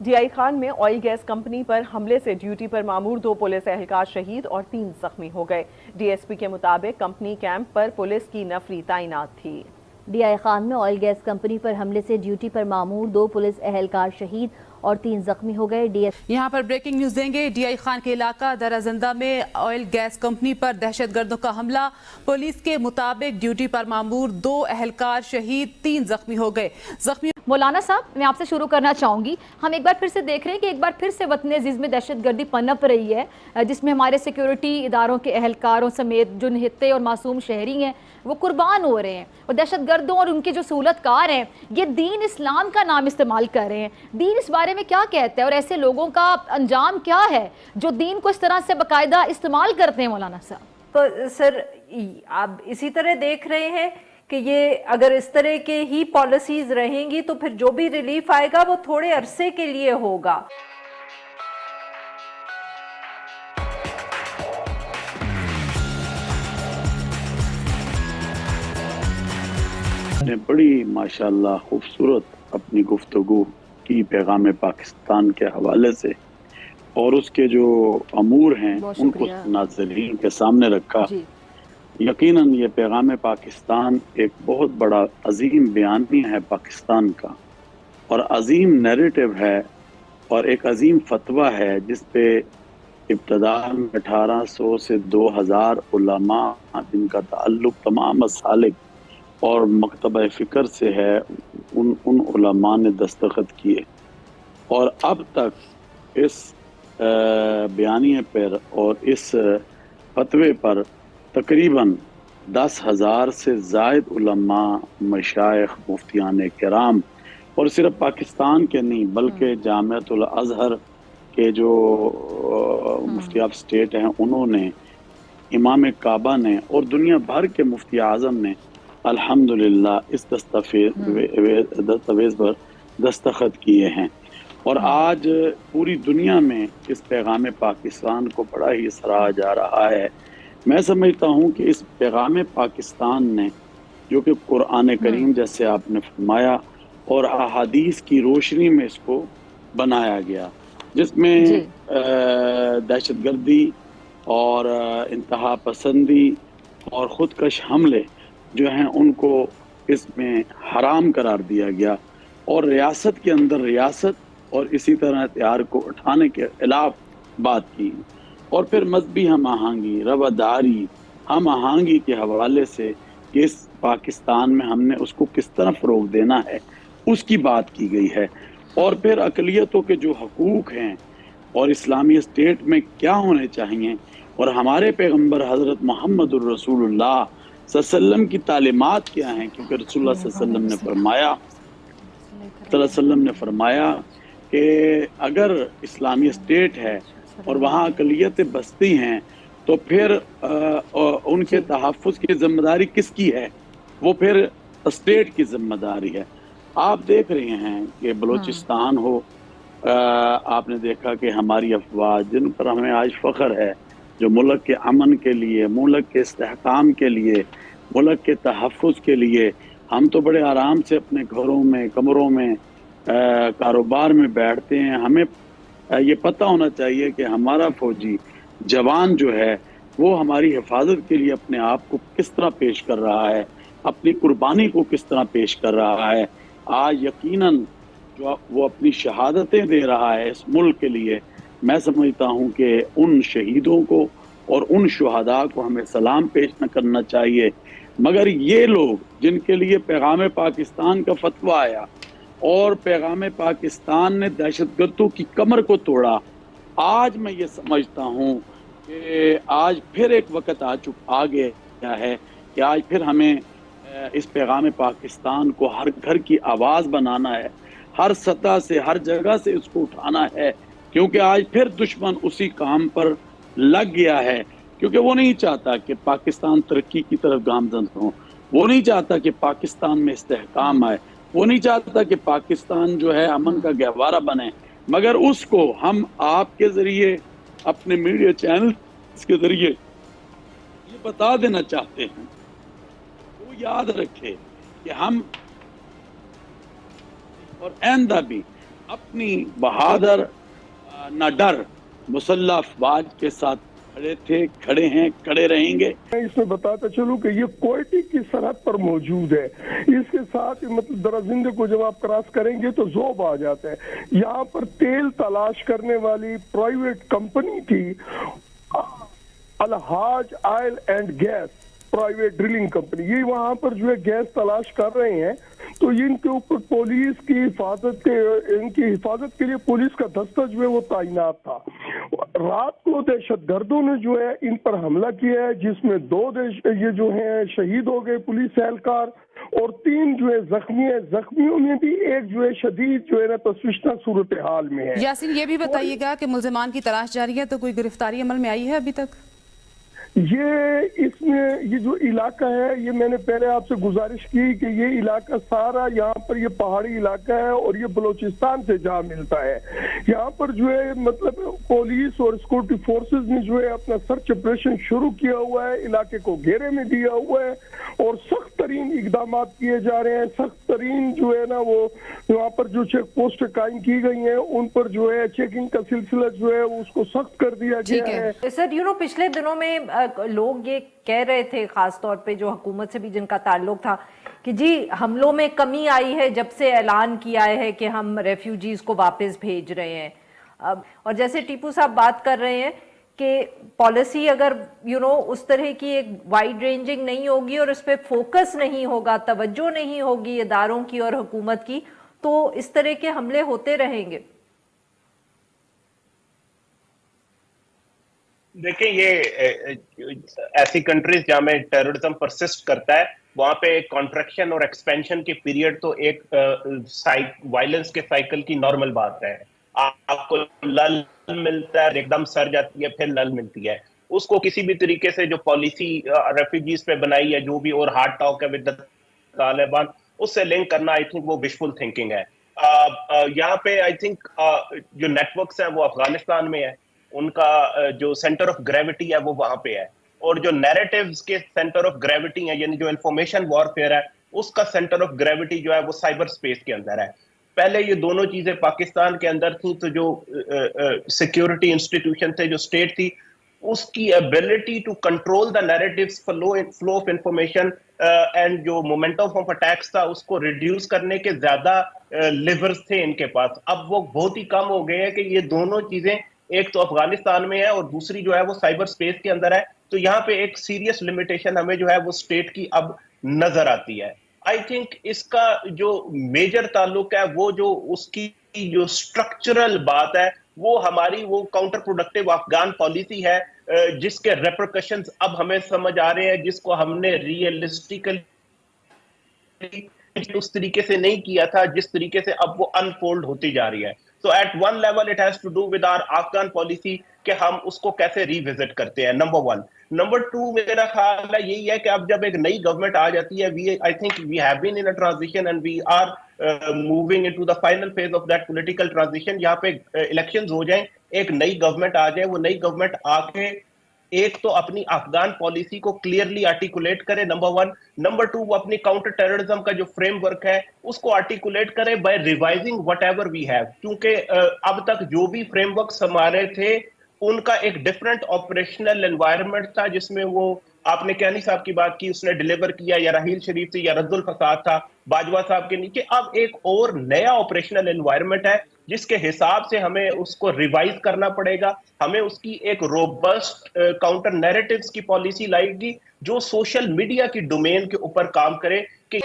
D I Khan میں oil gas company پر حملے سے ڈیوٹی پر مامور 2 پولیس اہلکار شہید اور 3 زخمی ہو گئے۔ ڈی ایس پی کے مطابق کمپنی کیمپ پر پولیس کی نفری تعینات تھی۔ ڈی آئی خان میں آئل گیس کمپنی پر حملے سے ڈیوٹی پر مامور 2 پولیس اہلکار شہید اور 3 زخمی ہو گئے۔ یہاں پر بریکنگ نیوز دیں گے۔ ڈی آئی خان کے علاقہ درازندہ میں آئل گیس کمپنی پر دہشت گردوں کا حملہ، پولیس کے مطابق ڈیوٹی پر مامور 2 اہلکار شہید، 3 زخمی ہو گئے۔ مولانا صاحب، میں آپ سے شروع کرنا چاہوں گی۔ ہم ایک بار پھر سے دیکھ رہے ہیں کہ ایک بار پھر سے وطن عزیز میں دہشت گردی پنپ رہی ہے، جس میں ہمارے سیکیورٹی اداروں کے اہلکاروں سمیت جو نہتے اور معصوم شہری ہیں وہ قربان ہو رہے ہیں، اور دہشت گردوں اور ان کے جو سہولت کار ہیں یہ دین اسلام کا نام استعمال کر رہے ہیں۔ دین اس بارے میں کیا کہتا ہے اور ایسے لوگوں کا انجام کیا ہے جو دین کو اس طرح سے باقاعدہ استعمال کرتے ہیں؟ مولانا صاحب تو سر آپ اسی طرح دیکھ رہے ہیں کہ یہ اگر اس طرح کے ہی پالیسیز رہیں گی تو پھر جو بھی ریلیف آئے گا وہ تھوڑے عرصے کے لیے ہوگا۔ نے بڑی ماشاءاللہ خوبصورت اپنی گفتگو کی پیغام پاکستان کے حوالے سے، اور اس کے جو امور ہیں ان کو ناظرین کے سامنے رکھا۔ یقیناً یہ پیغام پاکستان ایک بہت بڑا عظیم بیانیہ ہے پاکستان کا، اور عظیم نیریٹو ہے، اور ایک عظیم فتویٰ ہے جس پہ ابتداء 1800 سے 2000 علماء جن کا تعلق تمام مسالک اور مکتبہ فکر سے ہے، ان علماء نے دستخط کیے، اور اب تک اس بیانیے پر اور اس فتوے پر تقریباً 10,000 سے زائد علماء، مشائخ، مفتیان کرام، اور صرف پاکستان کے نہیں بلکہ جامعۃ الازہر کے جو مفتی آف اسٹیٹ ہیں انہوں نے، امام کعبہ نے، اور دنیا بھر کے مفتی اعظم نے الحمدللہ اس دستاویز پر دستخط کیے ہیں، اور آج پوری دنیا میں اس پیغام پاکستان کو بڑا ہی سراہا جا رہا ہے۔ میں سمجھتا ہوں کہ اس پیغام پاکستان نے، جو کہ قرآن کریم جیسے آپ نے فرمایا اور احادیث کی روشنی میں اس کو بنایا گیا، جس میں دہشت گردی اور انتہا پسندی اور خودکش حملے جو ہیں ان کو اس میں حرام قرار دیا گیا، اور ریاست کے اندر ریاست اور اسی طرح ہتھیار کو اٹھانے کے خلاف بات کی، اور پھر مذہبی ہم آہنگی، رواداری، ہم آہنگی کے حوالے سے کہ اس پاکستان میں ہم نے اس کو کس طرح فروغ دینا ہے اس کی بات کی گئی ہے، اور پھر اقلیتوں کے جو حقوق ہیں اور اسلامی اسٹیٹ میں کیا ہونے چاہیے، اور ہمارے پیغمبر حضرت محمد الرسول اللہ صلی اللہ علیہ وسلم کی تعلیمات کیا ہیں، کیونکہ رسول اللہ صلی اللہ علیہ وسلم نے فرمایا کہ اگر اسلامی اسٹیٹ ہے اور وہاں اقلیتیں بستی ہیں تو پھر ان کے تحفظ کی ذمہ داری کس کی ہے؟ وہ پھر اسٹیٹ کی ذمہ داری ہے۔ آپ دیکھ رہے ہیں کہ بلوچستان ہو، آپ نے دیکھا کہ ہماری افواج جن پر ہمیں آج فخر ہے، جو ملک کے امن کے لیے، ملک کے استحکام کے لیے، ملک کے تحفظ کے لیے، ہم تو بڑے آرام سے اپنے گھروں میں، کمروں میں، کاروبار میں بیٹھتے ہیں۔ ہمیں یہ پتہ ہونا چاہیے کہ ہمارا فوجی جوان جو ہے وہ ہماری حفاظت کے لیے اپنے آپ کو کس طرح پیش کر رہا ہے، اپنی قربانی کو کس طرح پیش کر رہا ہے۔ آج یقیناً جو وہ اپنی شہادتیں دے رہا ہے اس ملک کے لیے، میں سمجھتا ہوں کہ ان شہیدوں کو اور ان شہداء کو ہمیں سلام پیش نہ کرنا چاہیے، مگر یہ لوگ جن کے لیے پیغام پاکستان کا فتویٰ آیا اور پیغام پاکستان نے دہشت گردوں کی کمر کو توڑا، آج میں یہ سمجھتا ہوں کہ آج پھر ایک وقت آ گیا ہے کہ آج پھر ہمیں اس پیغام پاکستان کو ہر گھر کی آواز بنانا ہے، ہر سطح سے، ہر جگہ سے اس کو اٹھانا ہے، کیونکہ آج پھر دشمن اسی کام پر لگ گیا ہے، کیونکہ وہ نہیں چاہتا کہ پاکستان ترقی کی طرف گامزن ہو، وہ نہیں چاہتا کہ پاکستان میں استحکام آئے، وہ نہیں چاہتا کہ پاکستان جو ہے امن کا گہوارہ بنے، مگر اس کو ہم آپ کے ذریعے، اپنے میڈیا چینلز کے ذریعے یہ بتا دینا چاہتے ہیں، وہ یاد رکھے کہ ہم اور آئندہ بھی अपनी बहादुर न डर मुसल्लह अफवाज के साथ खड़े थे, खड़े हैं, खड़े रहेंगे। मैं इसमें बताता चलूं कि ये क्वेटी की सरहद पर मौजूद है। इसके साथ मतलब दराजिंदे को जब आप क्रॉस करेंगे तो ज़ोब आ जाता है। यहाँ पर तेल तलाश करने वाली प्राइवेट कंपनी थी Alhaj oil and gas private drilling company, ये वहाँ पर जो है गैस तलाश कर रहे हैं। तो इनके ऊपर पुलिस की इनकी हिफाजत के लिए पुलिस का दस्ता जो है वो तैनात था। रात को दहशतगर्दों ने जो है इन पर हमला किया है, जिसमें 2 ये जो है शहीद हो गए पुलिस एहलकार और 3 जो है जख्मी है। जख्मियों में भी एक जो है शदीद जो है ना तशवीशनाक सूरत हाल में है। यासीन, ये भी बताइएगा कि मुल्जिमान की तलाश जारी है, तो कोई गिरफ्तारी अमल में आई है अभी तक? ये जो इलाका है, ये मैंने पहले आपसे गुजारिश की कि ये इलाका सारा यहाँ पर ये पहाड़ी इलाका है और ये बलोचिस्तान से जा मिलता है। यहाँ पर जो है मतलब पुलिस और सिक्योरिटी फोर्सेस ने जो है अपना सर्च ऑपरेशन शुरू किया हुआ है, इलाके को घेरे में दिया हुआ है और सख्त तरीन इकदाम किए जा रहे हैं। सख्त तरीन जो है ना वो यहाँ पर जो चेक पोस्ट कायम की गई हैं उन पर जो है चेकिंग का सिलसिला जो है उसको सख्त कर दिया गया है। सर पिछले दिनों में लोग ये कह रहे थे, खास तौर पे जो हुकूमत से भी जिनका ताल्लुक था, कि जी हमलों में कमी आई है जब से ऐलान किया है कि हम रेफ्यूजीज को वापस भेज रहे हैं। और जैसे टीपू साहब बात कर रहे हैं कि पॉलिसी अगर उस तरह की एक वाइड रेंजिंग नहीं होगी और उस पर फोकस नहीं होगा, तवज्जो नहीं होगी इदारों की और हुकूमत की, तो इस तरह के हमले होते रहेंगे। देखें, ये ऐसी कंट्रीज जहाँ में टेररिज्म परसिस्ट करता है, वहां पे कॉन्ट्रैक्शन और एक्सपेंशन के पीरियड तो एक वायलेंस के साइकिल की नॉर्मल बात है। आपको लल मिलता है, एकदम सर जाती है, फिर लल मिलती है। उसको किसी भी तरीके से जो पॉलिसी रेफ्यूजीज पे बनाई है, जो भी और हार्ड टॉक है विद तालिबान, उससे लिंक करना आई थिंक वो विशफुल थिंकिंग है। यहाँ पे आई थिंक जो नेटवर्क्स हैं वो अफगानिस्तान में है, उनका जो सेंटर ऑफ ग्रेविटी है वो वहां पे है, और जो नैरेटिव्स के सेंटर ऑफ ग्रेविटी है, यानी जो इंफॉर्मेशन वॉरफेयर है, उसका सेंटर ऑफ ग्रेविटी जो है वो साइबर स्पेस के अंदर है। पहले ये दोनों चीजें पाकिस्तान के अंदर थी, तो जो सिक्योरिटी इंस्टीट्यूशन थे, जो स्टेट थी, उसकी ability to control the narratives, flow of information and जो मोमेंटम ऑफ अटैक्स था उसको रिड्यूस करने के ज्यादा लिवर्स थे इनके पास। अब वो बहुत ही कम हो गए हैं कि ये दोनों चीजें एक तो अफगानिस्तान में है और दूसरी जो है वो साइबर स्पेस के अंदर है। तो यहाँ पे एक सीरियस लिमिटेशन हमें जो है वो स्टेट की अब नजर आती है। आई थिंक इसका जो मेजर ताल्लुक है वो जो उसकी जो स्ट्रक्चरल बात है वो हमारी वो काउंटर प्रोडक्टिव अफगान पॉलिसी है, जिसके रेपरकशंस अब हमें समझ आ रहे हैं, जिसको हमने रियलिस्टिकली उस तरीके से नहीं किया था जिस तरीके से अब वो अनफोल्ड होती जा रही है। So at one level it has to do with our Afghan policy कि हम उसको कैसे रिविजिट करते हैं, नंबर 1। नंबर 2 मेरा ख्याल है यही है कि अब जब एक नई गवर्नमेंट आ जाती है, I think we have been in a transition and we are moving into the final phase of that political transition. यहाँ पे इलेक्शंस हो जाएं, एक नई गवर्नमेंट आ जाए, वो नई गवर्नमेंट आके एक तो अपनी अफगान पॉलिसी को क्लियरली आर्टिकुलेट करे, नंबर 1। नंबर 2 वो अपनी काउंटर टेररिज्म का जो फ्रेमवर्क है उसको आर्टिकुलेट करे by revising whatever we have, क्योंकि अब तक जो भी फ्रेमवर्क्स हमारे थे उनका एक डिफरेंट ऑपरेशनल एनवायरनमेंट था, जिसमें वो आपने कैनी साहब की बात की, उसने डिलीवर किया, या राहील शरीफ थी, या रद्दुल फसाद था बाजवा साहब के नीचे। अब एक और नया ऑपरेशनल एनवायरनमेंट है जिसके हिसाब से हमें उसको रिवाइज करना पड़ेगा। हमें उसकी एक रोबस्ट काउंटर नैरेटिव्स की पॉलिसी लाएगी जो सोशल मीडिया की डोमेन के ऊपर काम करे कि